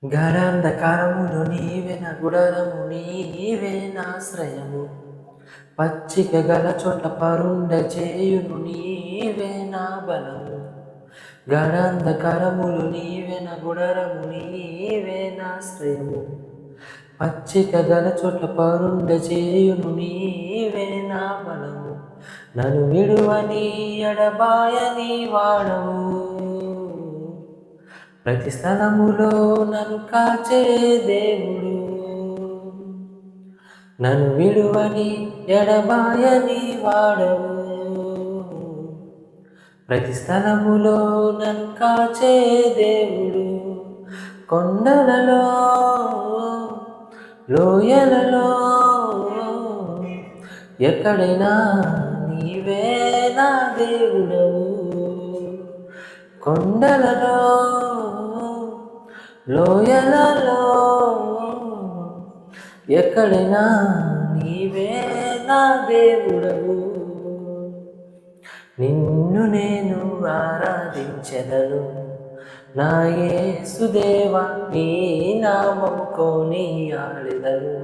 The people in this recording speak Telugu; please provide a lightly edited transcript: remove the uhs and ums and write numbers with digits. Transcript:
గాఢాంధకారములో నీవే నా గుడారము, నీవే నాశ్రయము. పచ్చిక గల చోట పరుండ చేయును, నీవే నా బలము. గాఢాంధకారములో నీవే నా గుడారము, నీవే నాశ్రయము. పచ్చిక గల చోట పరుండ చేయును, నీవే నా బలము. నన్ను విడువని ఎడబాయని వాడవు, ప్రతి స్థలములో నన్ను కాచే దేవుడు. నన్ను విడువని ఎడబాయని వాడవు, ప్రతి స్థలములో నన్ను కాచే దేవుడు. కొండలలో లోయలలో ఎక్కడైనా నీవే నా దేవుడవు. కొండలలో లోయలలో ఎక్కడైనా నీవే నా దేవుడవు. నిన్ను నేను ఆరాధించెదను, నా యేసుదేవా నీ నామము కొనియాడెదను.